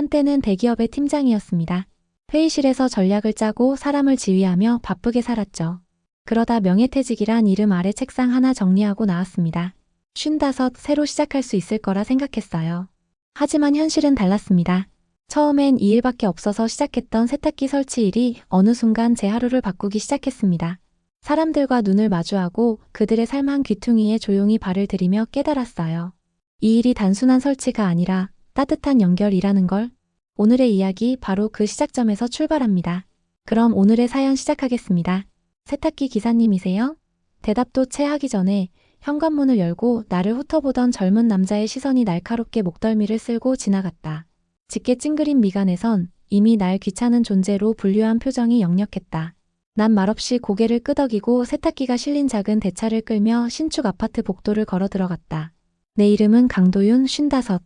한때는 대기업의 팀장이었습니다. 회의실에서 전략을 짜고 사람을 지휘하며 바쁘게 살았죠. 그러다 명예퇴직이란 이름 아래 책상 하나 정리하고 나왔습니다. 55 새로 시작할 수 있을 거라 생각했어요. 하지만 현실은 달랐습니다. 처음엔 이 일밖에 없어서 시작했던 세탁기 설치 일이 어느 순간 제 하루를 바꾸기 시작했습니다. 사람들과 눈을 마주하고 그들의 삶한 귀퉁이에 조용히 발을 들이며 깨달았어요. 이 일이 단순한 설치가 아니라 따뜻한 연결이라는 걸. 오늘의 이야기 바로 그 시작점에서 출발합니다. 그럼 오늘의 사연 시작하겠습니다. 세탁기 기사님이세요? 대답도 채 하기 전에 현관문을 열고 나를 훑어보던 젊은 남자의 시선이 날카롭게 목덜미를 쓸고 지나갔다. 짙게 찡그린 미간에선 이미 날 귀찮은 존재로 분류한 표정이 역력했다. 난 말없이 고개를 끄덕이고 세탁기가 실린 작은 대차를 끌며 신축 아파트 복도를 걸어 들어갔다. 내 이름은 강도윤 55.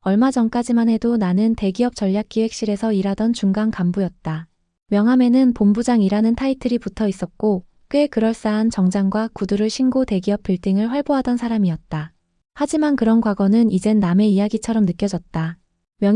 얼마 전까지만 해도 나는 대기업 전략기획실에서 일하던 중간 간부였다. 명함에는 본부장이라는 타이틀이 붙어 있었고 꽤 그럴싸한 정장과 구두를 신고 대기업 빌딩을 활보하던 사람이었다. 하지만 그런 과거는 이젠 남의 이야기처럼 느껴졌다.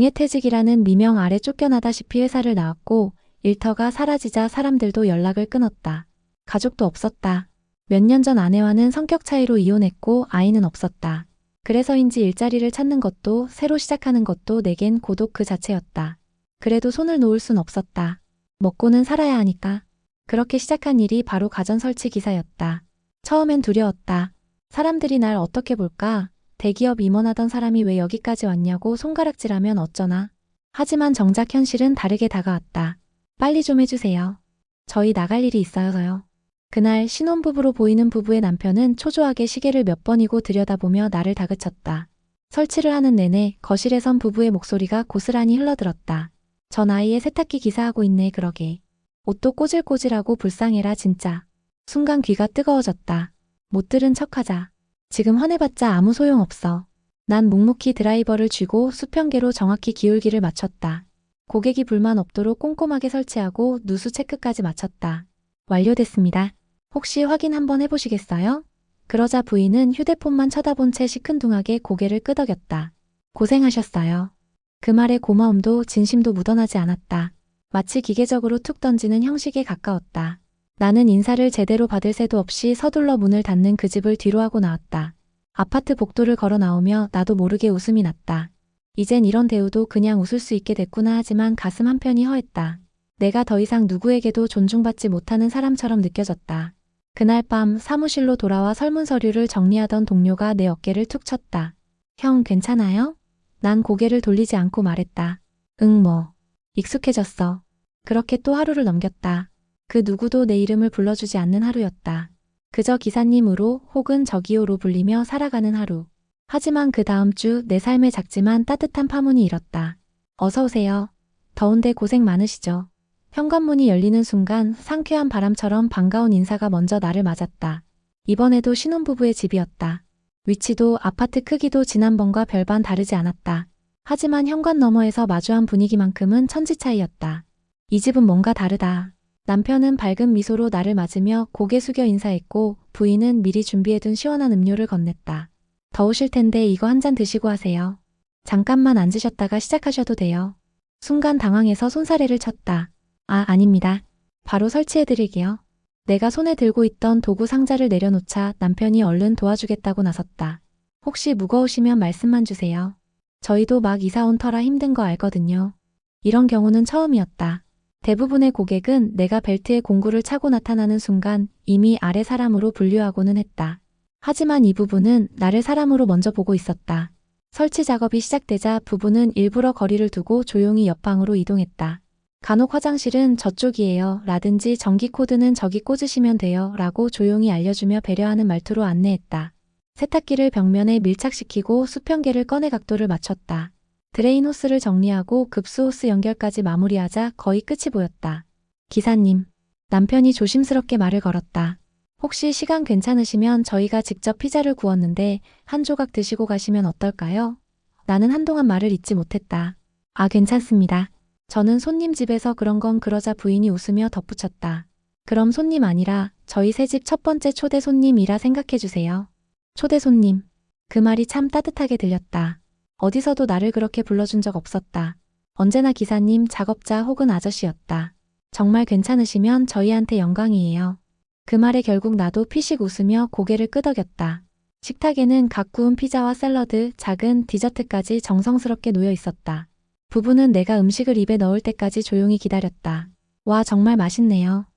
명예퇴직이라는 미명 아래 쫓겨나다시피 회사를 나왔고 일터가 사라지자 사람들도 연락을 끊었다. 가족도 없었다. 몇 년 전 아내와는 성격 차이로 이혼했고 아이는 없었다. 그래서인지 일자리를 찾는 것도 새로 시작하는 것도 내겐 고독 그 자체였다. 그래도 손을 놓을 순 없었다. 먹고는 살아야 하니까. 그렇게 시작한 일이 바로 가전 설치 기사였다. 처음엔 두려웠다. 사람들이 날 어떻게 볼까? 대기업 임원하던 사람이 왜 여기까지 왔냐고 손가락질하면 어쩌나? 하지만 정작 현실은 다르게 다가왔다. 빨리 좀 해주세요. 저희 나갈 일이 있어서요. 그날 신혼부부로 보이는 부부의 남편은 초조하게 시계를 몇 번이고 들여다보며 나를 다그쳤다. 설치를 하는 내내 거실에선 부부의 목소리가 고스란히 흘러들었다. 저 나이에 세탁기 기사하고 있네 그러게. 옷도 꼬질꼬질하고 불쌍해라 진짜. 순간 귀가 뜨거워졌다. 못 들은 척하자. 지금 화내봤자 아무 소용없어. 난 묵묵히 드라이버를 쥐고 수평계로 정확히 기울기를 맞췄다. 고객이 불만 없도록 꼼꼼하게 설치하고 누수 체크까지 마쳤다. 완료됐습니다. 혹시 확인 한번 해보시겠어요? 그러자 부인은 휴대폰만 쳐다본 채 시큰둥하게 고개를 끄덕였다. 고생하셨어요. 그 말에 고마움도 진심도 묻어나지 않았다. 마치 기계적으로 툭 던지는 형식에 가까웠다. 나는 인사를 제대로 받을 새도 없이 서둘러 문을 닫는 그 집을 뒤로하고 나왔다. 아파트 복도를 걸어 나오며 나도 모르게 웃음이 났다. 이젠 이런 대우도 그냥 웃을 수 있게 됐구나 하지만 가슴 한편이 허했다. 내가 더 이상 누구에게도 존중받지 못하는 사람처럼 느껴졌다. 그날 밤 사무실로 돌아와 설문서류를 정리하던 동료가 내 어깨를 툭 쳤다. 형 괜찮아요? 난 고개를 돌리지 않고 말했다. 응 뭐. 익숙해졌어. 그렇게 또 하루를 넘겼다. 그 누구도 내 이름을 불러주지 않는 하루였다. 그저 기사님으로 혹은 저기요로 불리며 살아가는 하루. 하지만 그 다음 주 내 삶에 작지만 따뜻한 파문이 일었다. 어서 오세요. 더운데 고생 많으시죠. 현관문이 열리는 순간 상쾌한 바람처럼 반가운 인사가 먼저 나를 맞았다. 이번에도 신혼부부의 집이었다. 위치도 아파트 크기도 지난번과 별반 다르지 않았다. 하지만 현관 너머에서 마주한 분위기만큼은 천지 차이였다. 이 집은 뭔가 다르다. 남편은 밝은 미소로 나를 맞으며 고개 숙여 인사했고 부인은 미리 준비해둔 시원한 음료를 건넸다. 더우실 텐데 이거 한 잔 드시고 하세요. 잠깐만 앉으셨다가 시작하셔도 돼요. 순간 당황해서 손사래를 쳤다. 아닙니다. 바로 설치해드릴게요. 내가 손에 들고 있던 도구 상자를 내려놓자 남편이 얼른 도와주겠다고 나섰다. 혹시 무거우시면 말씀만 주세요. 저희도 막 이사 온 터라 힘든 거 알거든요. 이런 경우는 처음이었다. 대부분의 고객은 내가 벨트에 공구를 차고 나타나는 순간 이미 아래 사람으로 분류하고는 했다. 하지만 이 부부는 나를 사람으로 먼저 보고 있었다. 설치 작업이 시작되자 부부는 일부러 거리를 두고 조용히 옆방으로 이동했다. 간혹 화장실은 저쪽이에요 라든지 전기 코드는 저기 꽂으시면 돼요 라고 조용히 알려주며 배려하는 말투로 안내했다. 세탁기를 벽면에 밀착시키고 수평계를 꺼내 각도를 맞췄다. 드레인 호스를 정리하고 급수 호스 연결까지 마무리하자 거의 끝이 보였다. 기사님. 남편이 조심스럽게 말을 걸었다. 혹시 시간 괜찮으시면 저희가 직접 피자를 구웠는데 한 조각 드시고 가시면 어떨까요? 나는 한동안 말을 잇지 못했다. 괜찮습니다. 저는 손님 집에서 그런 건 그러자 부인이 웃으며 덧붙였다. 그럼 손님 아니라 저희 새 집 첫 번째 초대 손님이라 생각해주세요. 초대 손님. 그 말이 참 따뜻하게 들렸다. 어디서도 나를 그렇게 불러준 적 없었다. 언제나 기사님, 작업자 혹은 아저씨였다. 정말 괜찮으시면 저희한테 영광이에요. 그 말에 결국 나도 피식 웃으며 고개를 끄덕였다. 식탁에는 갓 구운 피자와 샐러드, 작은 디저트까지 정성스럽게 놓여 있었다. 부부는 내가 음식을 입에 넣을 때까지 조용히 기다렸다. 와, 정말 맛있네요.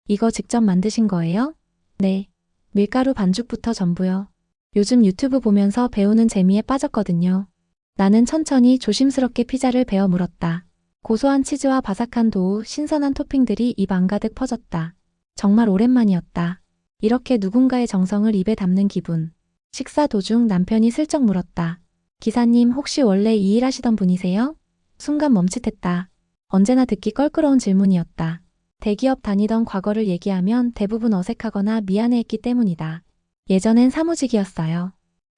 이거 직접 만드신 거예요? 네. 밀가루 반죽부터 전부요. 요즘 유튜브 보면서 배우는 재미에 빠졌거든요. 나는 천천히 조심스럽게 피자를 베어 물었다. 고소한 치즈와 바삭한 도우, 신선한 토핑들이 입 안가득 퍼졌다. 정말 오랜만이었다. 이렇게 누군가의 정성을 입에 담는 기분. 식사 도중 남편이 슬쩍 물었다. 기사님, 혹시 원래 이 일 하시던 분이세요? 순간 멈칫했다. 언제나 듣기 껄끄러운 질문이었다. 대기업 다니던 과거를 얘기하면 대부분 어색하거나 미안해했기 때문이다. 예전엔 사무직이었어요.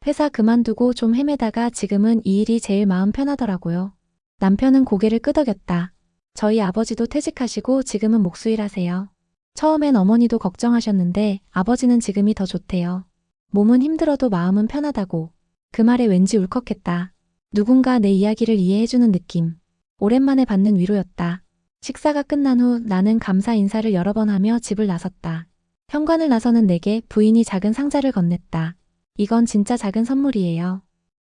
회사 그만두고 좀 헤매다가 지금은 이 일이 제일 마음 편하더라고요. 남편은 고개를 끄덕였다. 저희 아버지도 퇴직하시고 지금은 목수일 하세요. 처음엔 어머니도 걱정하셨는데 아버지는 지금이 더 좋대요. 몸은 힘들어도 마음은 편하다고. 그 말에 왠지 울컥했다. 누군가 내 이야기를 이해해주는 느낌. 오랜만에 받는 위로였다. 식사가 끝난 후 나는 감사 인사를 여러 번 하며 집을 나섰다. 현관을 나서는 내게 부인이 작은 상자를 건넸다. 이건 진짜 작은 선물이에요.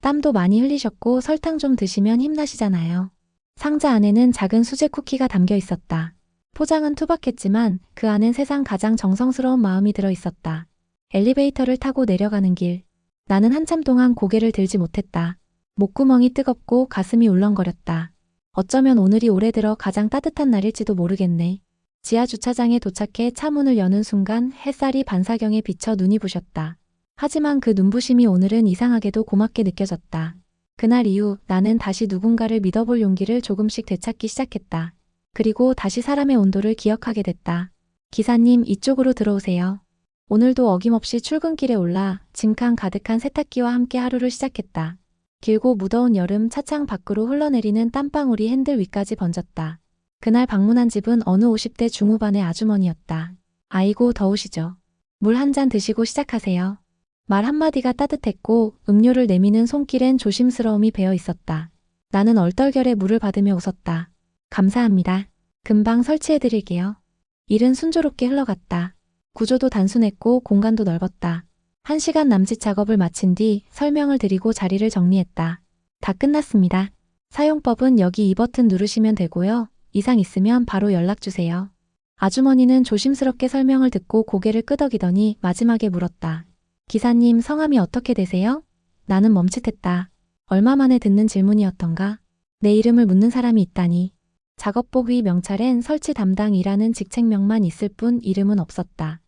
땀도 많이 흘리셨고 설탕 좀 드시면 힘나시잖아요. 상자 안에는 작은 수제 쿠키가 담겨 있었다. 포장은 투박했지만 그 안엔 세상 가장 정성스러운 마음이 들어 있었다. 엘리베이터를 타고 내려가는 길. 나는 한참 동안 고개를 들지 못했다. 목구멍이 뜨겁고 가슴이 울렁거렸다. 어쩌면 오늘이 올해 들어 가장 따뜻한 날일지도 모르겠네. 지하 주차장에 도착해 차 문을 여는 순간 햇살이 반사경에 비쳐 눈이 부셨다. 하지만 그 눈부심이 오늘은 이상하게도 고맙게 느껴졌다. 그날 이후 나는 다시 누군가를 믿어볼 용기를 조금씩 되찾기 시작했다. 그리고 다시 사람의 온도를 기억하게 됐다. 기사님, 이쪽으로 들어오세요. 오늘도 어김없이 출근길에 올라 짐칸 가득한 세탁기와 함께 하루를 시작했다. 길고 무더운 여름 차창 밖으로 흘러내리는 땀방울이 핸들 위까지 번졌다. 그날 방문한 집은 어느 50대 중후반의 아주머니였다. 아이고, 더우시죠. 물 한 잔 드시고 시작하세요. 말 한마디가 따뜻했고 음료를 내미는 손길엔 조심스러움이 배어 있었다. 나는 얼떨결에 물을 받으며 웃었다. 감사합니다. 금방 설치해드릴게요. 일은 순조롭게 흘러갔다. 구조도 단순했고 공간도 넓었다. 1시간 남짓 작업을 마친 뒤 설명을 드리고 자리를 정리했다. 다 끝났습니다. 사용법은 여기 이 버튼 누르시면 되고요. 이상 있으면 바로 연락주세요. 아주머니는 조심스럽게 설명을 듣고 고개를 끄덕이더니 마지막에 물었다. 기사님, 성함이 어떻게 되세요? 나는 멈칫했다. 얼마 만에 듣는 질문이었던가? 내 이름을 묻는 사람이 있다니. 작업복 위 명찰엔 설치 담당이라는 직책명만 있을 뿐 이름은 없었다.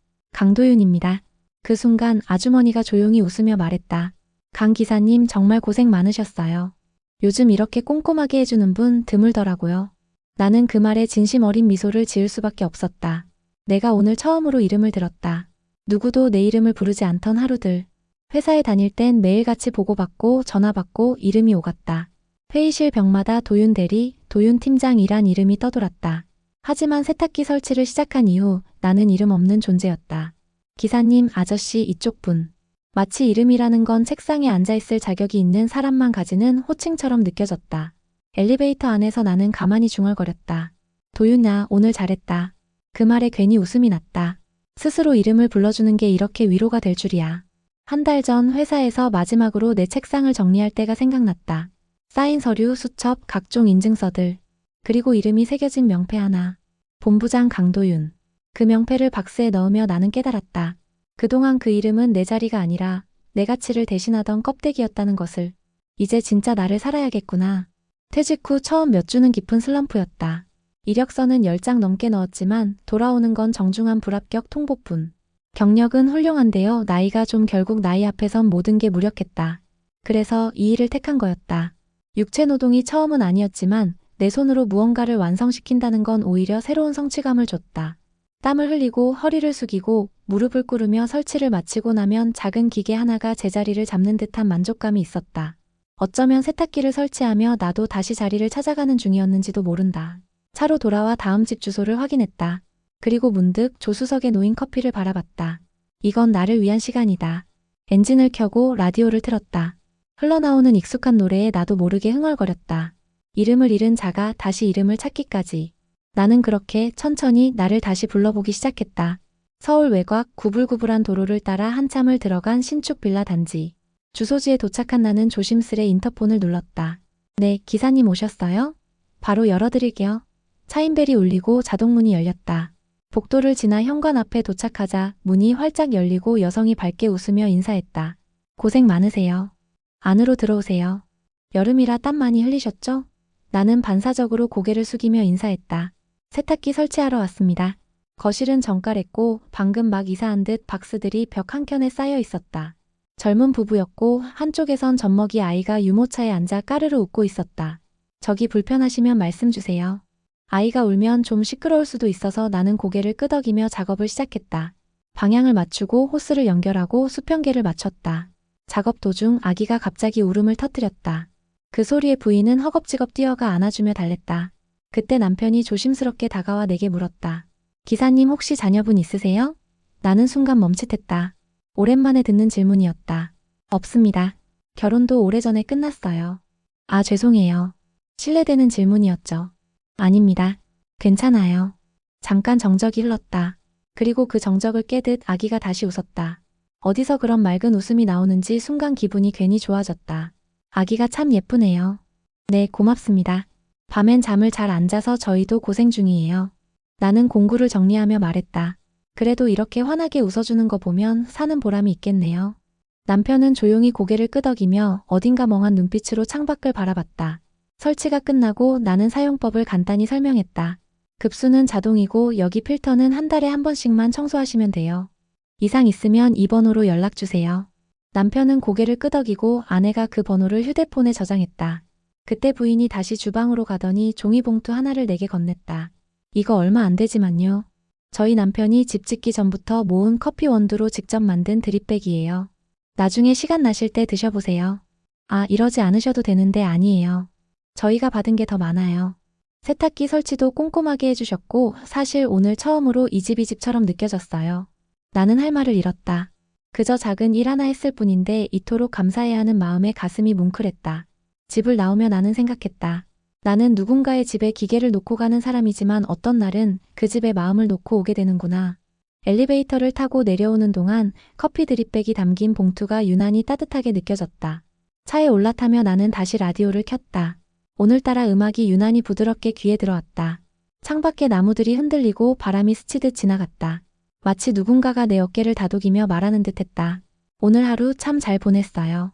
강도윤입니다. 그 순간 아주머니가 조용히 웃으며 말했다. 강 기사님, 정말 고생 많으셨어요. 요즘 이렇게 꼼꼼하게 해주는 분 드물더라고요. 나는 그 말에 진심 어린 미소를 지을 수밖에 없었다. 내가 오늘 처음으로 이름을 들었다. 누구도 내 이름을 부르지 않던 하루들. 회사에 다닐 땐 매일같이 보고받고 전화받고 이름이 오갔다. 회의실 벽마다 도윤 대리, 도윤 팀장이란 이름이 떠돌았다. 하지만 세탁기 설치를 시작한 이후 나는 이름 없는 존재였다. 기사님, 아저씨, 이쪽 분. 마치 이름이라는 건 책상에 앉아있을 자격이 있는 사람만 가지는 호칭처럼 느껴졌다. 엘리베이터 안에서 나는 가만히 중얼거렸다. 도윤아, 오늘 잘했다. 그 말에 괜히 웃음이 났다. 스스로 이름을 불러주는 게 이렇게 위로가 될 줄이야. 한 달 전 회사에서 마지막으로 내 책상을 정리할 때가 생각났다. 쌓인 서류, 수첩, 각종 인증서들. 그리고 이름이 새겨진 명패 하나. 본부장 강도윤. 그 명패를 박스에 넣으며 나는 깨달았다. 그동안 그 이름은 내 자리가 아니라 내 가치를 대신하던 껍데기였다는 것을. 이제 진짜 나를 살아야겠구나. 퇴직 후 처음 몇 주는 깊은 슬럼프였다. 이력서는 10장 넘게 넣었지만 돌아오는 건 정중한 불합격 통보뿐. 경력은 훌륭한데요. 나이가 좀 결국 나이 앞에선 모든 게 무력했다. 그래서 이 일을 택한 거였다. 육체 노동이 처음은 아니었지만 내 손으로 무언가를 완성시킨다는 건 오히려 새로운 성취감을 줬다. 땀을 흘리고 허리를 숙이고 무릎을 꿇으며 설치를 마치고 나면 작은 기계 하나가 제자리를 잡는 듯한 만족감이 있었다. 어쩌면 세탁기를 설치하며 나도 다시 자리를 찾아가는 중이었는지도 모른다. 차로 돌아와 다음 집 주소를 확인했다. 그리고 문득 조수석에 놓인 커피를 바라봤다. 이건 나를 위한 시간이다. 엔진을 켜고 라디오를 틀었다. 흘러나오는 익숙한 노래에 나도 모르게 흥얼거렸다. 이름을 잃은 자가 다시 이름을 찾기까지. 나는 그렇게 천천히 나를 다시 불러보기 시작했다. 서울 외곽 구불구불한 도로를 따라 한참을 들어간 신축 빌라 단지. 주소지에 도착한 나는 조심스레 인터폰을 눌렀다. 네, 기사님 오셨어요? 바로 열어드릴게요. 차인벨이 울리고 자동문이 열렸다. 복도를 지나 현관 앞에 도착하자 문이 활짝 열리고 여성이 밝게 웃으며 인사했다. 고생 많으세요. 안으로 들어오세요. 여름이라 땀 많이 흘리셨죠? 나는 반사적으로 고개를 숙이며 인사했다. 세탁기 설치하러 왔습니다. 거실은 정갈했고 방금 막 이사한 듯 박스들이 벽 한켠에 쌓여 있었다. 젊은 부부였고 한쪽에선 젖먹이 아이가 유모차에 앉아 까르르 웃고 있었다. 저기 불편하시면 말씀 주세요. 아이가 울면 좀 시끄러울 수도 있어서 나는 고개를 끄덕이며 작업을 시작했다. 방향을 맞추고 호스를 연결하고 수평계를 맞췄다. 작업 도중 아기가 갑자기 울음을 터뜨렸다. 그 소리에 부인은 허겁지겁 뛰어가 안아주며 달랬다. 그때 남편이 조심스럽게 다가와 내게 물었다. 기사님 혹시 자녀분 있으세요? 나는 순간 멈칫했다. 오랜만에 듣는 질문이었다. 없습니다. 결혼도 오래전에 끝났어요. 아, 죄송해요. 실례되는 질문이었죠. 아닙니다. 괜찮아요. 잠깐 정적이 흘렀다. 그리고 그 정적을 깨듯 아기가 다시 웃었다. 어디서 그런 맑은 웃음이 나오는지 순간 기분이 괜히 좋아졌다. 아기가 참 예쁘네요. 네, 고맙습니다. 밤엔 잠을 잘 안 자서 저희도 고생 중이에요. 나는 공구를 정리하며 말했다. 그래도 이렇게 환하게 웃어주는 거 보면 사는 보람이 있겠네요. 남편은 조용히 고개를 끄덕이며 어딘가 멍한 눈빛으로 창밖을 바라봤다. 설치가 끝나고 나는 사용법을 간단히 설명했다. 급수는 자동이고 여기 필터는 한 달에 한 번씩만 청소하시면 돼요. 이상 있으면 이 번호로 연락주세요. 남편은 고개를 끄덕이고 아내가 그 번호를 휴대폰에 저장했다. 그때 부인이 다시 주방으로 가더니 종이봉투 하나를 내게 건넸다. 이거 얼마 안 되지만요. 저희 남편이 집 짓기 전부터 모은 커피 원두로 직접 만든 드립백이에요. 나중에 시간 나실 때 드셔보세요. 아, 이러지 않으셔도 되는데 아니에요. 저희가 받은 게 더 많아요. 세탁기 설치도 꼼꼼하게 해주셨고 사실 오늘 처음으로 이 집이 집처럼 느껴졌어요. 나는 할 말을 잃었다. 그저 작은 일 하나 했을 뿐인데 이토록 감사해야 하는 마음에 가슴이 뭉클했다. 집을 나오며 나는 생각했다. 나는 누군가의 집에 기계를 놓고 가는 사람이지만 어떤 날은 그 집에 마음을 놓고 오게 되는구나. 엘리베이터를 타고 내려오는 동안 커피 드립백이 담긴 봉투가 유난히 따뜻하게 느껴졌다. 차에 올라타며 나는 다시 라디오를 켰다. 오늘따라 음악이 유난히 부드럽게 귀에 들어왔다. 창밖에 나무들이 흔들리고 바람이 스치듯 지나갔다. 마치 누군가가 내 어깨를 다독이며 말하는 듯했다. 오늘 하루 참 잘 보냈어요.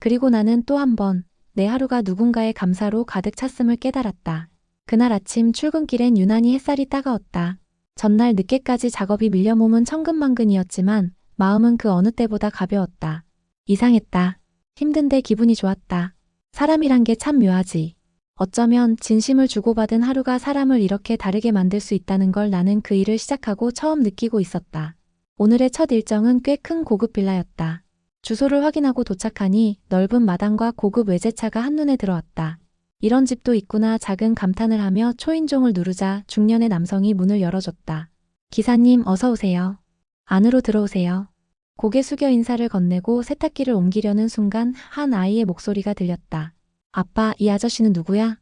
그리고 나는 또 한 번 내 하루가 누군가의 감사로 가득 찼음을 깨달았다. 그날 아침 출근길엔 유난히 햇살이 따가웠다. 전날 늦게까지 작업이 밀려 몸은 천근만근이었지만 마음은 그 어느 때보다 가벼웠다. 이상했다. 힘든데 기분이 좋았다. 사람이란 게 참 묘하지. 어쩌면 진심을 주고받은 하루가 사람을 이렇게 다르게 만들 수 있다는 걸 나는 그 일을 시작하고 처음 느끼고 있었다. 오늘의 첫 일정은 꽤 큰 고급 빌라였다. 주소를 확인하고 도착하니 넓은 마당과 고급 외제차가 한눈에 들어왔다. 이런 집도 있구나 작은 감탄을 하며 초인종을 누르자 중년의 남성이 문을 열어줬다. 기사님 어서 오세요. 안으로 들어오세요. 고개 숙여 인사를 건네고 세탁기를 옮기려는 순간 한 아이의 목소리가 들렸다. 아빠, 이 아저씨는 누구야?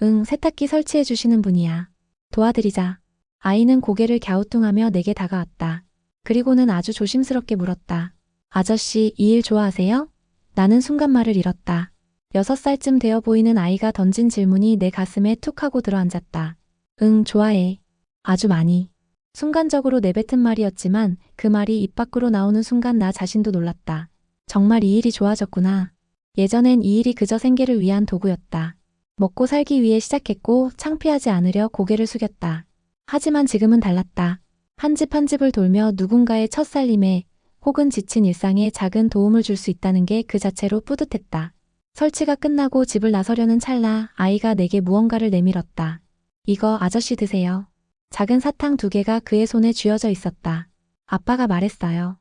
응, 세탁기 설치해 주시는 분이야. 도와드리자. 아이는 고개를 갸우뚱하며 내게 다가왔다. 그리고는 아주 조심스럽게 물었다. 아저씨, 이 일 좋아하세요? 나는 순간 말을 잃었다. 6살쯤 되어 보이는 아이가 던진 질문이 내 가슴에 툭 하고 들어앉았다. 응, 좋아해. 아주 많이. 순간적으로 내뱉은 말이었지만 그 말이 입 밖으로 나오는 순간 나 자신도 놀랐다. 정말 이 일이 좋아졌구나. 예전엔 이 일이 그저 생계를 위한 도구였다. 먹고 살기 위해 시작했고 창피하지 않으려 고개를 숙였다. 하지만 지금은 달랐다. 한 집 한 집을 돌며 누군가의 첫 살림에 혹은 지친 일상에 작은 도움을 줄 수 있다는 게 그 자체로 뿌듯했다. 설치가 끝나고 집을 나서려는 찰나 아이가 내게 무언가를 내밀었다. 이거 아저씨 드세요. 작은 사탕 2개가 그의 손에 쥐어져 있었다. 아빠가 말했어요.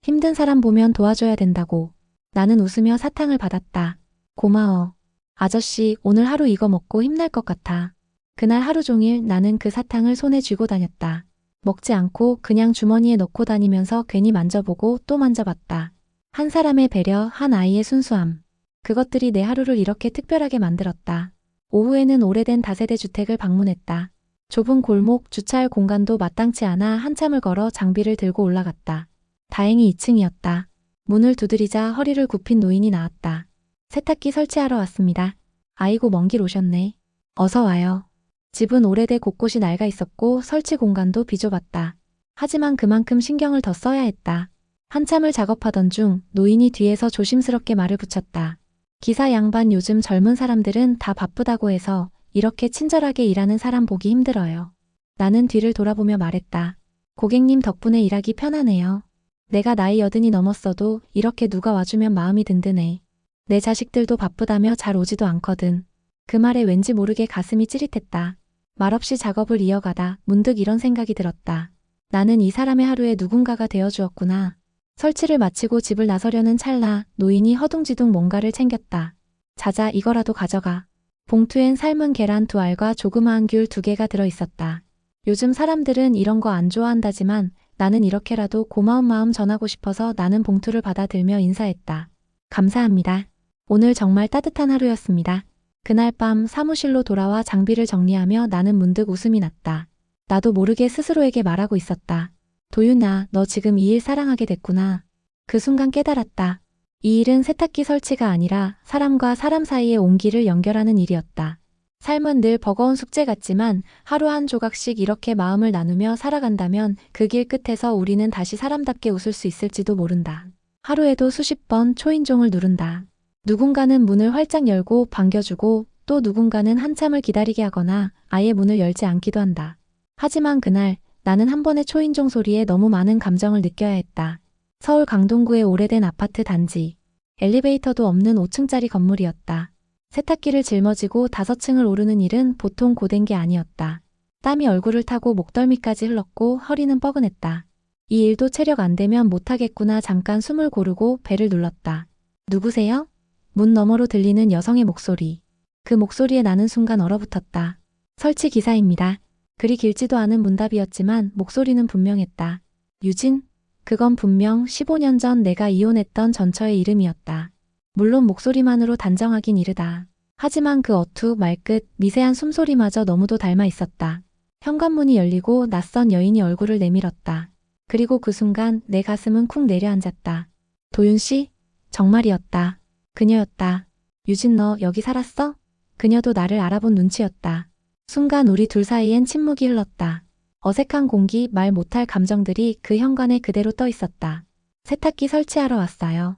힘든 사람 보면 도와줘야 된다고. 나는 웃으며 사탕을 받았다. 고마워. 아저씨, 오늘 하루 이거 먹고 힘날 것 같아. 그날 하루 종일 나는 그 사탕을 손에 쥐고 다녔다. 먹지 않고 그냥 주머니에 넣고 다니면서 괜히 만져보고 또 만져봤다. 한 사람의 배려, 한 아이의 순수함. 그것들이 내 하루를 이렇게 특별하게 만들었다. 오후에는 오래된 다세대 주택을 방문했다. 좁은 골목, 주차할 공간도 마땅치 않아 한참을 걸어 장비를 들고 올라갔다. 다행히 2층이었다. 문을 두드리자 허리를 굽힌 노인이 나왔다. 세탁기 설치하러 왔습니다. 아이고 먼 길 오셨네. 어서 와요. 집은 오래돼 곳곳이 낡아 있었고 설치 공간도 비좁았다. 하지만 그만큼 신경을 더 써야 했다. 한참을 작업하던 중 노인이 뒤에서 조심스럽게 말을 붙였다. 기사 양반 요즘 젊은 사람들은 다 바쁘다고 해서 이렇게 친절하게 일하는 사람 보기 힘들어요. 나는 뒤를 돌아보며 말했다. 고객님 덕분에 일하기 편하네요. 내가 나이 80이 넘었어도 이렇게 누가 와주면 마음이 든든해. 내 자식들도 바쁘다며 잘 오지도 않거든. 그 말에 왠지 모르게 가슴이 찌릿했다. 말없이 작업을 이어가다 문득 이런 생각이 들었다. 나는 이 사람의 하루에 누군가가 되어주었구나. 설치를 마치고 집을 나서려는 찰나 노인이 허둥지둥 뭔가를 챙겼다. 자자 이거라도 가져가. 봉투엔 삶은 계란 2알과 조그마한 귤 2개가 들어있었다. 요즘 사람들은 이런 거 안 좋아한다지만 나는 이렇게라도 고마운 마음 전하고 싶어서 나는 봉투를 받아들며 인사했다. 감사합니다. 오늘 정말 따뜻한 하루였습니다. 그날 밤 사무실로 돌아와 장비를 정리하며 나는 문득 웃음이 났다. 나도 모르게 스스로에게 말하고 있었다. 도윤아, 너 지금 이 일 사랑하게 됐구나. 그 순간 깨달았다. 이 일은 세탁기 설치가 아니라 사람과 사람 사이의 온기를 연결하는 일이었다. 삶은 늘 버거운 숙제 같지만 하루 한 조각씩 이렇게 마음을 나누며 살아간다면 그 길 끝에서 우리는 다시 사람답게 웃을 수 있을지도 모른다. 하루에도 수십 번 초인종을 누른다. 누군가는 문을 활짝 열고 반겨주고 또 누군가는 한참을 기다리게 하거나 아예 문을 열지 않기도 한다. 하지만 그날 나는 한 번의 초인종 소리에 너무 많은 감정을 느껴야 했다. 서울 강동구의 오래된 아파트 단지. 엘리베이터도 없는 5층짜리 건물이었다. 세탁기를 짊어지고 5층을 오르는 일은 보통 고된 게 아니었다. 땀이 얼굴을 타고 목덜미까지 흘렀고 허리는 뻐근했다. 이 일도 체력 안 되면 못하겠구나. 잠깐 숨을 고르고 벨을 눌렀다. 누구세요? 문 너머로 들리는 여성의 목소리. 그 목소리에 나는 순간 얼어붙었다. 설치 기사입니다. 그리 길지도 않은 문답이었지만 목소리는 분명했다. 유진? 그건 분명 15년 전 내가 이혼했던 전처의 이름이었다. 물론 목소리만으로 단정하긴 이르다. 하지만 그 어투, 말끝, 미세한 숨소리마저 너무도 닮아 있었다. 현관문이 열리고 낯선 여인이 얼굴을 내밀었다. 그리고 그 순간 내 가슴은 쿵 내려앉았다. 도윤 씨? 정말이었다. 그녀였다. 유진 너 여기 살았어? 그녀도 나를 알아본 눈치였다. 순간 우리 둘 사이엔 침묵이 흘렀다. 어색한 공기, 말 못할 감정들이 그 현관에 그대로 떠 있었다. 세탁기 설치하러 왔어요.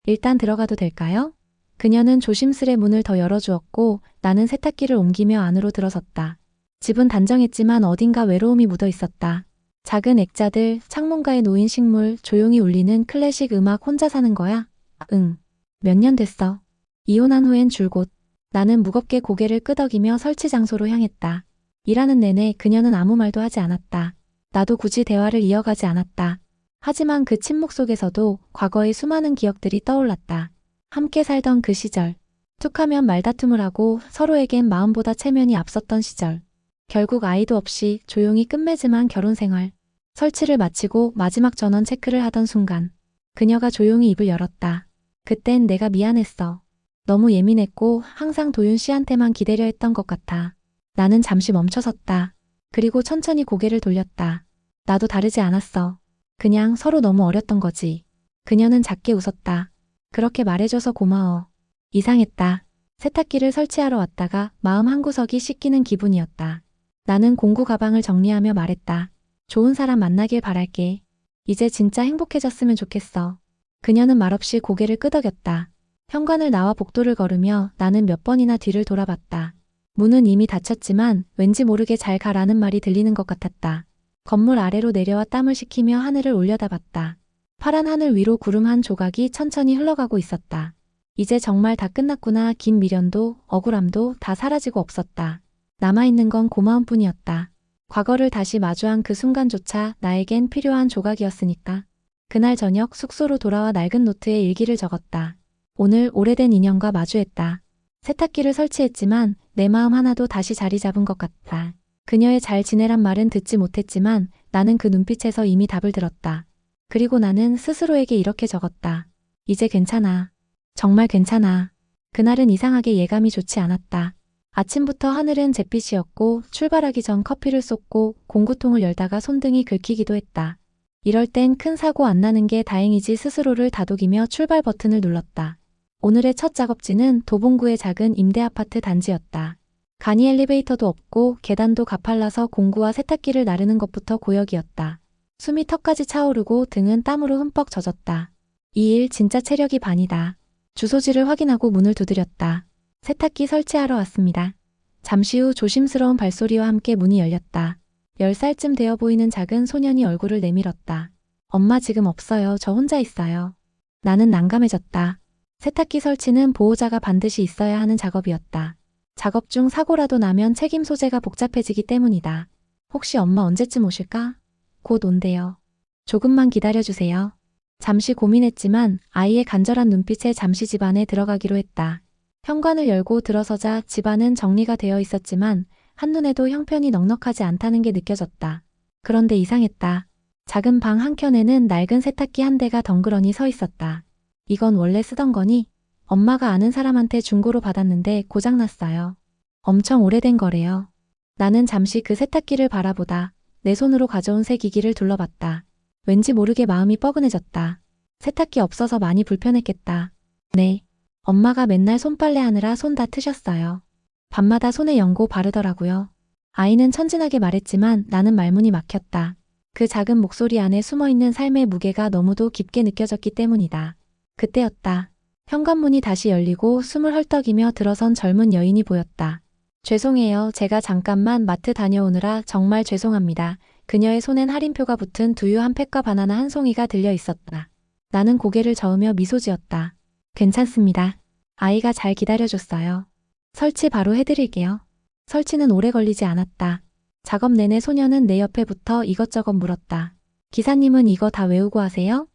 일단 들어가도 될까요? 그녀는 조심스레 문을 더 열어주었고 나는 세탁기를 옮기며 안으로 들어섰다. 집은 단정했지만 어딘가 외로움이 묻어 있었다. 작은 액자들, 창문가에 놓인 식물, 조용히 울리는 클래식 음악. 혼자 사는 거야? 응. 몇 년 됐어. 이혼한 후엔 줄곧. 나는 무겁게 고개를 끄덕이며 설치 장소로 향했다. 일하는 내내 그녀는 아무 말도 하지 않았다. 나도 굳이 대화를 이어가지 않았다. 하지만 그 침묵 속에서도 과거의 수많은 기억들이 떠올랐다. 함께 살던 그 시절. 툭하면 말다툼을 하고 서로에겐 마음보다 체면이 앞섰던 시절. 결국 아이도 없이 조용히 끝맺음한 결혼 생활. 설치를 마치고 마지막 전원 체크를 하던 순간 그녀가 조용히 입을 열었다. 그땐 내가 미안했어. 너무 예민했고 항상 도윤 씨한테만 기대려 했던 것 같아. 나는 잠시 멈춰섰다. 그리고 천천히 고개를 돌렸다. 나도 다르지 않았어. 그냥 서로 너무 어렸던 거지. 그녀는 작게 웃었다. 그렇게 말해줘서 고마워. 이상했다. 세탁기를 설치하러 왔다가 마음 한구석이 씻기는 기분이었다. 나는 공구 가방을 정리하며 말했다. 좋은 사람 만나길 바랄게. 이제 진짜 행복해졌으면 좋겠어. 그녀는 말없이 고개를 끄덕였다. 현관을 나와 복도를 걸으며 나는 몇 번이나 뒤를 돌아봤다. 문은 이미 닫혔지만 왠지 모르게 잘 가라는 말이 들리는 것 같았다. 건물 아래로 내려와 땀을 식히며 하늘을 올려다봤다. 파란 하늘 위로 구름 한 조각이 천천히 흘러가고 있었다. 이제 정말 다 끝났구나. 긴 미련도 억울함도 다 사라지고 없었다. 남아있는 건 고마움뿐이었다. 과거를 다시 마주한 그 순간조차 나에겐 필요한 조각이었으니까. 그날 저녁 숙소로 돌아와 낡은 노트에 일기를 적었다. 오늘 오래된 인연과 마주했다. 세탁기를 설치했지만 내 마음 하나도 다시 자리 잡은 것 같다. 그녀의 잘 지내란 말은 듣지 못했지만 나는 그 눈빛에서 이미 답을 들었다. 그리고 나는 스스로에게 이렇게 적었다. 이제 괜찮아. 정말 괜찮아. 그날은 이상하게 예감이 좋지 않았다. 아침부터 하늘은 잿빛이었고 출발하기 전 커피를 쏟고 공구통을 열다가 손등이 긁히기도 했다. 이럴 땐 큰 사고 안 나는 게 다행이지 스스로를 다독이며 출발 버튼을 눌렀다. 오늘의 첫 작업지는 도봉구의 작은 임대아파트 단지였다. 간이 엘리베이터도 없고 계단도 가팔라서 공구와 세탁기를 나르는 것부터 고역이었다. 숨이 턱까지 차오르고 등은 땀으로 흠뻑 젖었다. 이 일 진짜 체력이 반이다. 주소지를 확인하고 문을 두드렸다. 세탁기 설치하러 왔습니다. 잠시 후 조심스러운 발소리와 함께 문이 열렸다. 10살쯤 되어 보이는 작은 소년이 얼굴을 내밀었다. 엄마 지금 없어요. 저 혼자 있어요. 나는 난감해졌다. 세탁기 설치는 보호자가 반드시 있어야 하는 작업이었다. 작업 중 사고라도 나면 책임 소재가 복잡해지기 때문이다. 혹시 엄마 언제쯤 오실까? 곧 온대요. 조금만 기다려주세요. 잠시 고민했지만 아이의 간절한 눈빛에 잠시 집 안에 들어가기로 했다. 현관을 열고 들어서자 집안은 정리가 되어 있었지만 한눈에도 형편이 넉넉하지 않다는 게 느껴졌다. 그런데 이상했다. 작은 방 한켠에는 낡은 세탁기 한 대가 덩그러니 서 있었다. 이건 원래 쓰던 거니? 엄마가 아는 사람한테 중고로 받았는데 고장났어요. 엄청 오래된 거래요. 나는 잠시 그 세탁기를 바라보다 내 손으로 가져온 새 기기를 둘러봤다. 왠지 모르게 마음이 뻐근해졌다. 세탁기 없어서 많이 불편했겠다. 네. 엄마가 맨날 손빨래 하느라 손 다 트셨어요. 밤마다 손에 연고 바르더라고요. 아이는 천진하게 말했지만 나는 말문이 막혔다. 그 작은 목소리 안에 숨어있는 삶의 무게가 너무도 깊게 느껴졌기 때문이다. 그때였다. 현관문이 다시 열리고 숨을 헐떡이며 들어선 젊은 여인이 보였다. 죄송해요. 제가 잠깐만 마트 다녀오느라 정말 죄송합니다. 그녀의 손엔 할인표가 붙은 두유 한 팩과 바나나 한 송이가 들려 있었다. 나는 고개를 저으며 미소 지었다. 괜찮습니다. 아이가 잘 기다려줬어요. 설치 바로 해드릴게요. 설치는 오래 걸리지 않았다. 작업 내내 소녀는 내 옆에 붙어 이것저것 물었다. 기사님은 이거 다 외우고 하세요?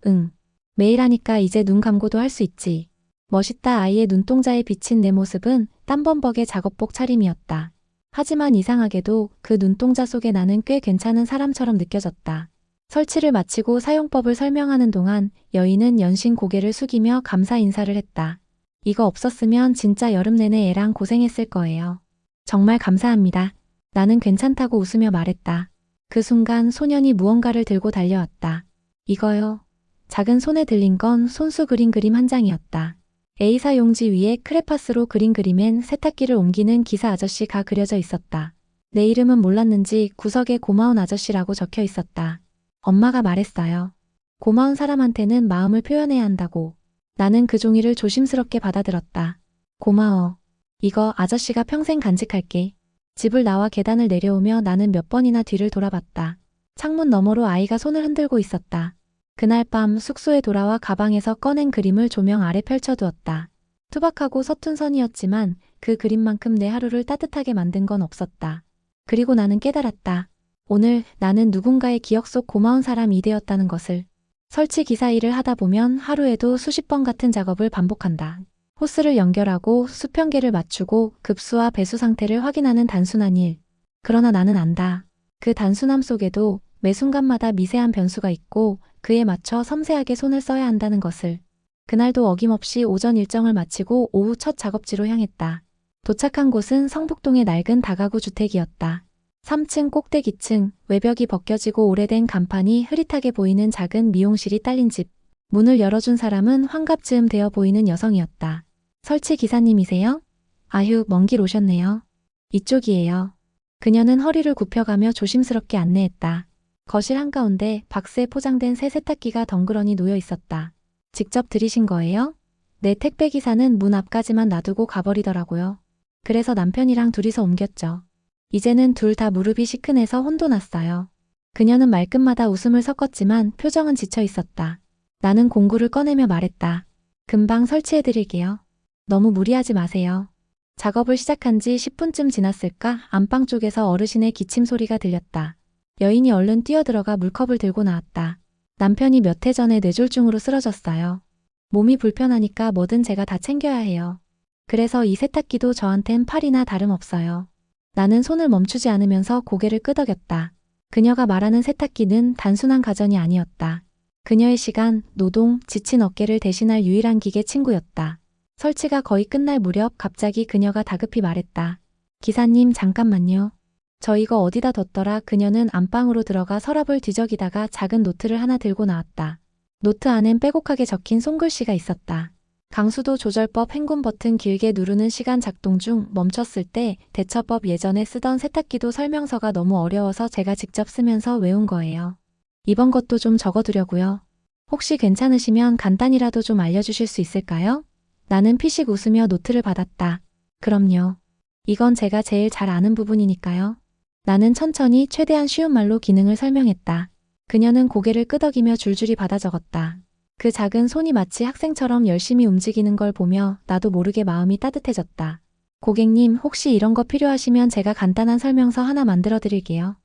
응. 매일 하니까 이제 눈 감고도 할 수 있지. 멋있다. 아이의 눈동자에 비친 내 모습은 땀범벅의 작업복 차림이었다. 하지만 이상하게도 그 눈동자 속에 나는 꽤 괜찮은 사람처럼 느껴졌다. 설치를 마치고 사용법을 설명하는 동안 여인은 연신 고개를 숙이며 감사 인사를 했다. 이거 없었으면 진짜 여름 내내 애랑 고생했을 거예요. 정말 감사합니다. 나는 괜찮다고 웃으며 말했다. 그 순간 소년이 무언가를 들고 달려왔다. 이거요. 작은 손에 들린 건 손수 그린 그림 한 장이었다. A사 용지 위에 크레파스로 그린 그림엔 세탁기를 옮기는 기사 아저씨가 그려져 있었다. 내 이름은 몰랐는지 구석에 고마운 아저씨라고 적혀 있었다. 엄마가 말했어요. 고마운 사람한테는 마음을 표현해야 한다고. 나는 그 종이를 조심스럽게 받아들었다. 고마워. 이거 아저씨가 평생 간직할게. 집을 나와 계단을 내려오며 나는 몇 번이나 뒤를 돌아봤다. 창문 너머로 아이가 손을 흔들고 있었다. 그날 밤 숙소에 돌아와 가방에서 꺼낸 그림을 조명 아래 펼쳐두었다. 투박하고 서툰 선이었지만 그 그림만큼 내 하루를 따뜻하게 만든 건 없었다. 그리고 나는 깨달았다. 오늘 나는 누군가의 기억 속 고마운 사람이 되었다는 것을. 설치 기사 일을 하다 보면 하루에도 수십 번 같은 작업을 반복한다. 호스를 연결하고 수평계를 맞추고 급수와 배수 상태를 확인하는 단순한 일. 그러나 나는 안다. 그 단순함 속에도 매 순간마다 미세한 변수가 있고 그에 맞춰 섬세하게 손을 써야 한다는 것을. 그날도 어김없이 오전 일정을 마치고 오후 첫 작업지로 향했다. 도착한 곳은 성북동의 낡은 다가구 주택이었다. 3층 꼭대기층, 외벽이 벗겨지고 오래된 간판이 흐릿하게 보이는 작은 미용실이 딸린 집. 문을 열어준 사람은 환갑즈음 되어 보이는 여성이었다. 설치 기사님이세요? 아휴, 먼 길 오셨네요. 이쪽이에요. 그녀는 허리를 굽혀가며 조심스럽게 안내했다. 거실 한가운데 박스에 포장된 새 세탁기가 덩그러니 놓여 있었다. 직접 들이신 거예요? 내 택배기사는 문 앞까지만 놔두고 가버리더라고요. 그래서 남편이랑 둘이서 옮겼죠. 이제는 둘 다 무릎이 시큰해서 혼도 났어요. 그녀는 말끝마다 웃음을 섞었지만 표정은 지쳐 있었다. 나는 공구를 꺼내며 말했다. 금방 설치해드릴게요. 너무 무리하지 마세요. 작업을 시작한 지 10분쯤 지났을까 안방 쪽에서 어르신의 기침 소리가 들렸다. 여인이 얼른 뛰어들어가 물컵을 들고 나왔다. 남편이 몇 해 전에 뇌졸중으로 쓰러졌어요. 몸이 불편하니까 뭐든 제가 다 챙겨야 해요. 그래서 이 세탁기도 저한텐 팔이나 다름없어요. 나는 손을 멈추지 않으면서 고개를 끄덕였다. 그녀가 말하는 세탁기는 단순한 가전이 아니었다. 그녀의 시간, 노동, 지친 어깨를 대신할 유일한 기계 친구였다. 설치가 거의 끝날 무렵 갑자기 그녀가 다급히 말했다. 기사님 잠깐만요. 저 이거 어디다 뒀더라. 그녀는 안방으로 들어가 서랍을 뒤적이다가 작은 노트를 하나 들고 나왔다. 노트 안엔 빼곡하게 적힌 손글씨가 있었다. 강수도 조절법 헹굼 버튼 길게 누르는 시간 작동 중 멈췄을 때 대처법 예전에 쓰던 세탁기도 설명서가 너무 어려워서 제가 직접 쓰면서 외운 거예요. 이번 것도 좀 적어두려고요. 혹시 괜찮으시면 간단히라도 좀 알려주실 수 있을까요? 나는 피식 웃으며 노트를 받았다. 그럼요. 이건 제가 제일 잘 아는 부분이니까요. 나는 천천히 최대한 쉬운 말로 기능을 설명했다. 그녀는 고개를 끄덕이며 줄줄이 받아 적었다. 그 작은 손이 마치 학생처럼 열심히 움직이는 걸 보며 나도 모르게 마음이 따뜻해졌다. 고객님, 혹시 이런 거 필요하시면 제가 간단한 설명서 하나 만들어 드릴게요.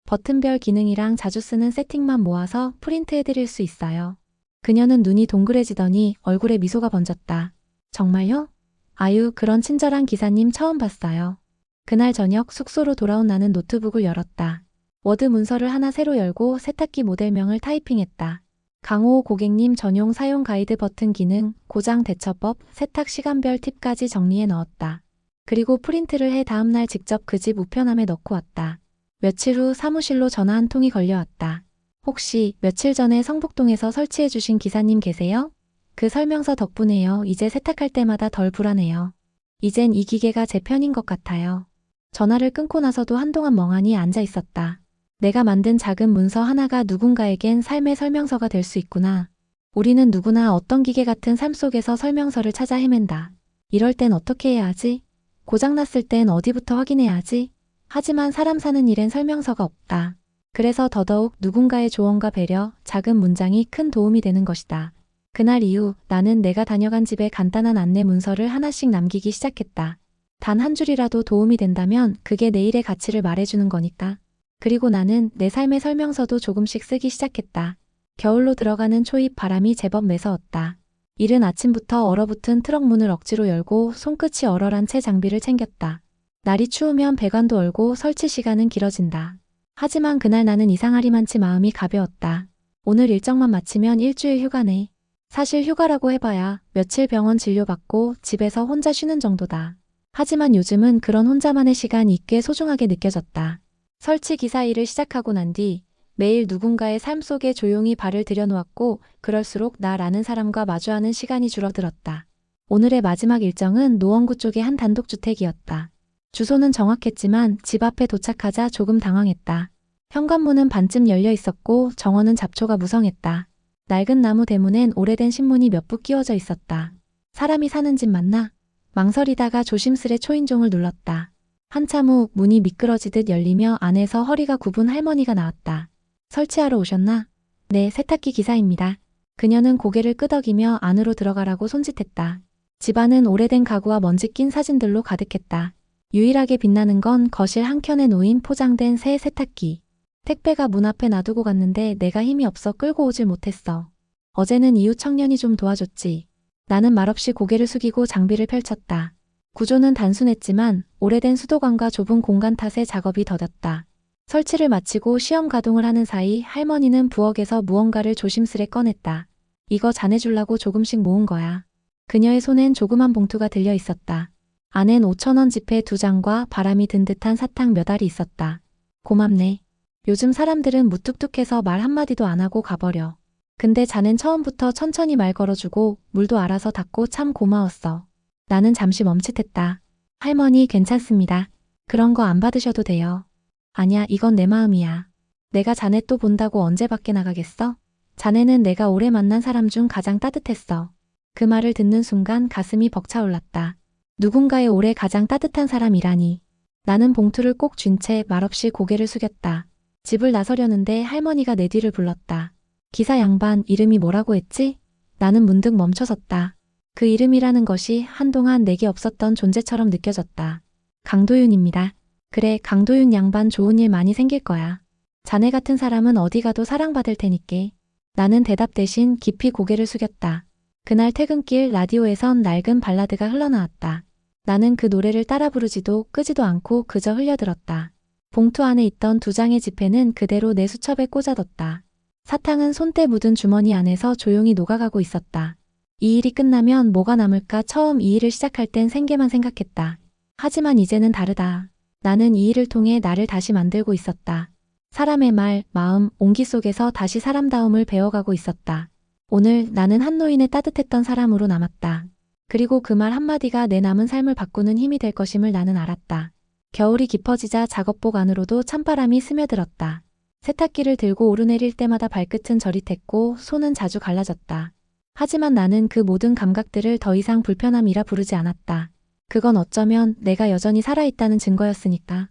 버튼별 기능이랑 자주 쓰는 세팅만 모아서 프린트해 드릴 수 있어요. 그녀는 눈이 동그래지더니 얼굴에 미소가 번졌다. 정말요? 아유, 그런 친절한 기사님 처음 봤어요. 그날 저녁 숙소로 돌아온 나는 노트북을 열었다. 워드 문서를 하나 새로 열고 세탁기 모델명을 타이핑했다. 강호 고객님 전용 사용 가이드 버튼 기능, 고장 대처법, 세탁 시간별 팁까지 정리해 넣었다. 그리고 프린트를 해 다음날 직접 그 집 우편함에 넣고 왔다. 며칠 후 사무실로 전화 한 통이 걸려왔다. 혹시 며칠 전에 성북동에서 설치해 주신 기사님 계세요? 그 설명서 덕분에요. 이제 세탁할 때마다 덜 불안해요. 이젠 이 기계가 제 편인 것 같아요. 전화를 끊고 나서도 한동안 멍하니 앉아 있었다. 내가 만든 작은 문서 하나가 누군가에겐 삶의 설명서가 될 수 있구나. 우리는 누구나 어떤 기계 같은 삶 속에서 설명서를 찾아 헤맨다. 이럴 땐 어떻게 해야 하지? 고장났을 땐 어디부터 확인해야 하지? 하지만 사람 사는 일엔 설명서가 없다. 그래서 더더욱 누군가의 조언과 배려, 작은 문장이 큰 도움이 되는 것이다. 그날 이후 나는 내가 다녀간 집에 간단한 안내 문서를 하나씩 남기기 시작했다. 단 한 줄이라도 도움이 된다면 그게 내일의 가치를 말해주는 거니까. 그리고 나는 내 삶의 설명서도 조금씩 쓰기 시작했다. 겨울로 들어가는 초입 바람이 제법 매서웠다. 이른 아침부터 얼어붙은 트럭 문을 억지로 열고 손끝이 얼얼한 채 장비를 챙겼다. 날이 추우면 배관도 얼고 설치 시간은 길어진다. 하지만 그날 나는 이상하리만치 마음이 가벼웠다. 오늘 일정만 마치면 일주일 휴가네. 사실 휴가라고 해봐야 며칠 병원 진료받고 집에서 혼자 쉬는 정도다. 하지만 요즘은 그런 혼자만의 시간이 꽤 소중하게 느껴졌다. 설치 기사 일을 시작하고 난 뒤 매일 누군가의 삶 속에 조용히 발을 들여놓았고 그럴수록 나라는 사람과 마주하는 시간이 줄어들었다. 오늘의 마지막 일정은 노원구 쪽의 한 단독주택이었다. 주소는 정확했지만 집 앞에 도착하자 조금 당황했다. 현관문은 반쯤 열려 있었고 정원은 잡초가 무성했다. 낡은 나무 대문엔 오래된 신문이 몇 부 끼워져 있었다. 사람이 사는 집 맞나? 망설이다가 조심스레 초인종을 눌렀다. 한참 후 문이 미끄러지듯 열리며 안에서 허리가 굽은 할머니가 나왔다. 설치하러 오셨나? 네, 세탁기 기사입니다. 그녀는 고개를 끄덕이며 안으로 들어가라고 손짓했다. 집안은 오래된 가구와 먼지 낀 사진들로 가득했다. 유일하게 빛나는 건 거실 한켠에 놓인 포장된 새 세탁기. 택배가 문 앞에 놔두고 갔는데 내가 힘이 없어 끌고 오질 못했어. 어제는 이웃 청년이 좀 도와줬지. 나는 말없이 고개를 숙이고 장비를 펼쳤다. 구조는 단순했지만 오래된 수도관과 좁은 공간 탓에 작업이 더뎠다. 설치를 마치고 시험 가동을 하는 사이 할머니는 부엌에서 무언가를 조심스레 꺼냈다. 이거 자네 주려고 조금씩 모은 거야. 그녀의 손엔 조그만 봉투가 들려 있었다. 안엔 5,000원 지폐 2장과 바람이 든 듯한 사탕 몇 알이 있었다. 고맙네. 요즘 사람들은 무뚝뚝해서 말 한마디도 안 하고 가버려. 근데 자넨 처음부터 천천히 말 걸어주고 물도 알아서 닦고 참 고마웠어. 나는 잠시 멈칫했다. 할머니 괜찮습니다. 그런 거 안 받으셔도 돼요. 아니야, 이건 내 마음이야. 내가 자네 또 본다고 언제 밖에 나가겠어? 자네는 내가 오래 만난 사람 중 가장 따뜻했어. 그 말을 듣는 순간 가슴이 벅차올랐다. 누군가의 올해 가장 따뜻한 사람이라니. 나는 봉투를 꼭 쥔 채 말없이 고개를 숙였다. 집을 나서려는데 할머니가 내 뒤를 불렀다. 기사 양반 이름이 뭐라고 했지? 나는 문득 멈춰섰다. 그 이름이라는 것이 한동안 내게 없었던 존재처럼 느껴졌다. 강도윤입니다. 그래, 강도윤 양반 좋은 일 많이 생길 거야. 자네 같은 사람은 어디 가도 사랑받을 테니께. 나는 대답 대신 깊이 고개를 숙였다. 그날 퇴근길 라디오에선 낡은 발라드가 흘러나왔다. 나는 그 노래를 따라 부르지도 끄지도 않고 그저 흘려들었다. 봉투 안에 있던 2장의 지폐는 그대로 내 수첩에 꽂아뒀다. 사탕은 손때 묻은 주머니 안에서 조용히 녹아가고 있었다. 이 일이 끝나면 뭐가 남을까 처음 이 일을 시작할 땐 생계만 생각했다. 하지만 이제는 다르다. 나는 이 일을 통해 나를 다시 만들고 있었다. 사람의 말, 마음, 온기 속에서 다시 사람다움을 배워가고 있었다. 오늘 나는 한 노인의 따뜻했던 사람으로 남았다. 그리고 그 말 한마디가 내 남은 삶을 바꾸는 힘이 될 것임을 나는 알았다. 겨울이 깊어지자 작업복 안으로도 찬바람이 스며들었다. 세탁기를 들고 오르내릴 때마다 발끝은 저릿했고 손은 자주 갈라졌다. 하지만 나는 그 모든 감각들을 더 이상 불편함이라 부르지 않았다. 그건 어쩌면 내가 여전히 살아있다는 증거였으니까.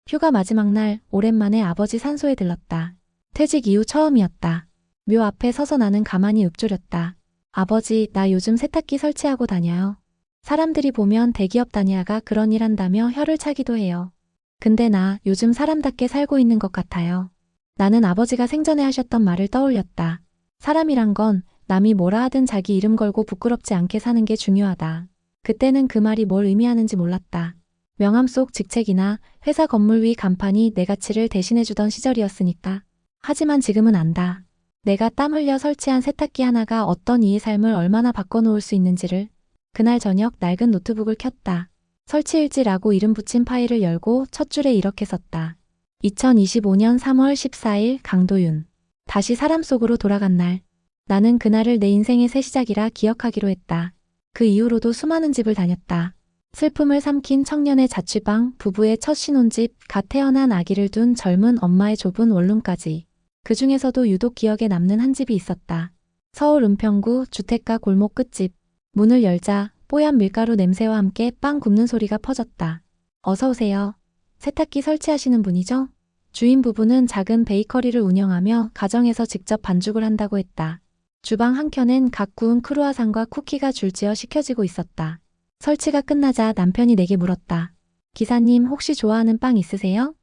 휴가 마지막 날 오랜만에 아버지 산소에 들렀다. 퇴직 이후 처음이었다. 묘 앞에 서서 나는 가만히 읊조렸다. 아버지, 나 요즘 세탁기 설치하고 다녀요. 사람들이 보면 대기업 다니아가 그런 일 한다며 혀를 차기도 해요. 근데 나 요즘 사람답게 살고 있는 것 같아요. 나는 아버지가 생전에 하셨던 말을 떠올렸다. 사람이란 건 남이 뭐라 하든 자기 이름 걸고 부끄럽지 않게 사는 게 중요하다. 그때는 그 말이 뭘 의미하는지 몰랐다. 명함 속 직책이나 회사 건물 위 간판이 내 가치를 대신해주던 시절이었으니까. 하지만 지금은 안다. 내가 땀 흘려 설치한 세탁기 하나가 어떤 이의 삶을 얼마나 바꿔놓을 수 있는지를. 그날 저녁 낡은 노트북을 켰다. 설치일지라고 이름 붙인 파일을 열고 첫 줄에 이렇게 썼다. 2025년 3월 14일 강도윤. 다시 사람 속으로 돌아간 날. 나는 그날을 내 인생의 새 시작이라 기억하기로 했다. 그 이후로도 수많은 집을 다녔다. 슬픔을 삼킨 청년의 자취방, 부부의 첫 신혼집, 갓 태어난 아기를 둔 젊은 엄마의 좁은 원룸까지. 그 중에서도 유독 기억에 남는 한 집이 있었다. 서울 은평구 주택가 골목 끝집. 문을 열자 뽀얀 밀가루 냄새와 함께 빵 굽는 소리가 퍼졌다. 어서 오세요. 세탁기 설치하시는 분이죠? 주인 부부는 작은 베이커리를 운영하며 가정에서 직접 반죽을 한다고 했다. 주방 한켠엔 갓 구운 크루아상과 쿠키가 줄지어 식혀지고 있었다. 설치가 끝나자 남편이 내게 물었다. 기사님 혹시 좋아하는 빵 있으세요?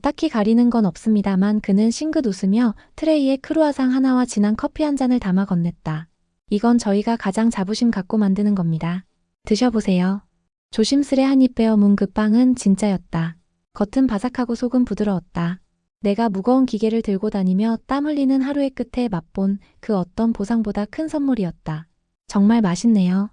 딱히 가리는 건 없습니다만 그는 싱긋 웃으며 트레이에 크루아상 하나와 진한 커피 한 잔을 담아 건넸다. 이건 저희가 가장 자부심 갖고 만드는 겁니다. 드셔보세요. 조심스레 한 입 베어 문 그 빵은 진짜였다. 겉은 바삭하고 속은 부드러웠다. 내가 무거운 기계를 들고 다니며 땀 흘리는 하루의 끝에 맛본 그 어떤 보상보다 큰 선물이었다. 정말 맛있네요.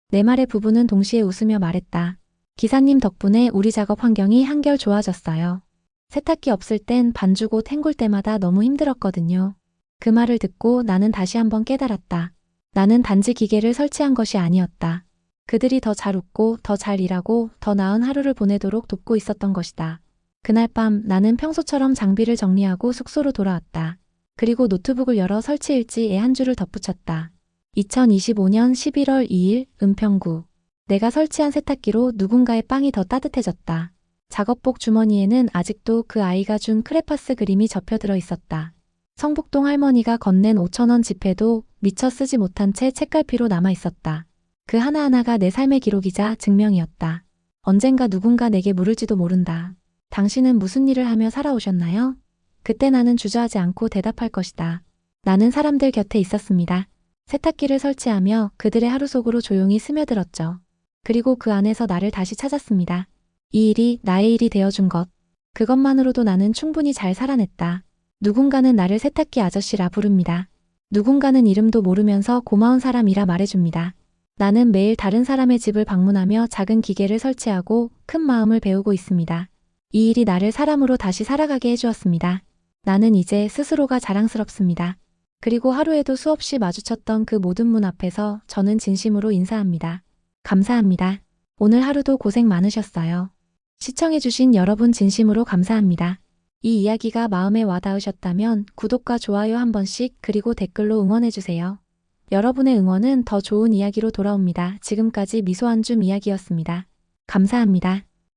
내 말에 부부는 동시에 웃으며 말했다. 기사님 덕분에 우리 작업 환경이 한결 좋아졌어요. 세탁기 없을 땐 반죽 옷 헹굴 때마다 너무 힘들었거든요. 그 말을 듣고 나는 다시 한번 깨달았다. 나는 단지 기계를 설치한 것이 아니었다. 그들이 더 잘 웃고 더 잘 일하고 더 나은 하루를 보내도록 돕고 있었던 것이다. 그날 밤 나는 평소처럼 장비를 정리하고 숙소로 돌아왔다. 그리고 노트북을 열어 설치일지에 한 줄을 덧붙였다. 2025년 11월 2일 은평구. 내가 설치한 세탁기로 누군가의 빵이 더 따뜻해졌다. 작업복 주머니에는 아직도 그 아이가 준 크레파스 그림이 접혀들어 있었다. 성북동 할머니가 건넨 5,000원 지폐도 미처 쓰지 못한 채 책갈피로 남아 있었다. 그 하나하나가 내 삶의 기록이자 증명이었다. 언젠가 누군가 내게 물을지도 모른다. 당신은 무슨 일을 하며 살아오셨나요? 그때 나는 주저하지 않고 대답할 것이다. 나는 사람들 곁에 있었습니다. 세탁기를 설치하며 그들의 하루 속으로 조용히 스며들었죠. 그리고 그 안에서 나를 다시 찾았습니다. 이 일이 나의 일이 되어준 것. 그것만으로도 나는 충분히 잘 살아냈다. 누군가는 나를 세탁기 아저씨라 부릅니다. 누군가는 이름도 모르면서 고마운 사람이라 말해줍니다. 나는 매일 다른 사람의 집을 방문하며 작은 기계를 설치하고 큰 마음을 배우고 있습니다. 이 일이 나를 사람으로 다시 살아가게 해주었습니다. 나는 이제 스스로가 자랑스럽습니다. 그리고 하루에도 수없이 마주쳤던 그 모든 문 앞에서 저는 진심으로 인사합니다. 감사합니다. 오늘 하루도 고생 많으셨어요. 시청해주신 여러분 진심으로 감사합니다. 이 이야기가 마음에 와닿으셨다면 구독과 좋아요 한 번씩 그리고 댓글로 응원해주세요. 여러분의 응원은 더 좋은 이야기로 돌아옵니다. 지금까지 미소 한 줌 이야기였습니다. 감사합니다.